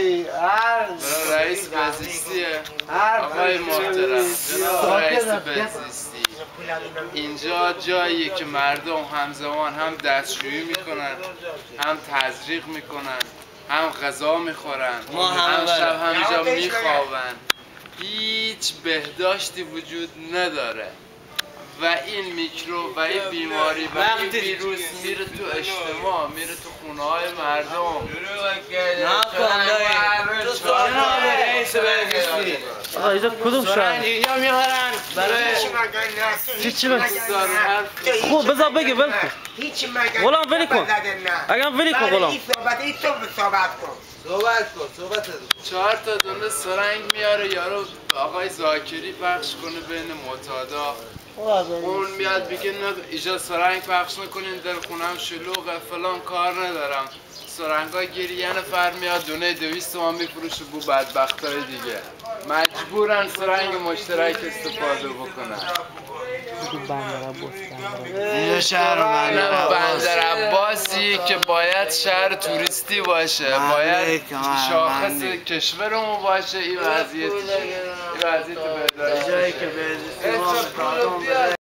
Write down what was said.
رئیس بهزیستی آقای محترم، جناب رئیس بهزیستی، اینجا جاییه که مردم همزمان هم دستشویی میکنن، هم تزریق میکنن، هم غذا میخورن، هم شب همینجا میخوابن. هیچ بهداشتی وجود نداره و این میکروب و این بیماری و این ویروس میره تو اجتماع، میره تو خونه های مردم. آقا اینجا کدوم شهر؟ اینجا میبرن برای چی بگی؟ خوب بذار بگی ول کن. غلام ولی کن. اگه ولی کن غلام. صحبت 4 تا دونه سرنگ میاره یارو آقای زاکری پخش کنه بین معتادا. اون میاد بگه نه اینجا سرنگ پخش نکنین، در خونم شلوغه فلان، کار ندارم. سرنگا گیری یه نفر میاد دونه 200 تومان میفروشه بو بدبختای دیگه. مجبورن سرنگ مشترک استفاده بکنن. اینجا شهر بندر عباسی که باید شهر توریستی باشه، باید شاخص کشورمون باشه. این وضعیت بهداشت جایی که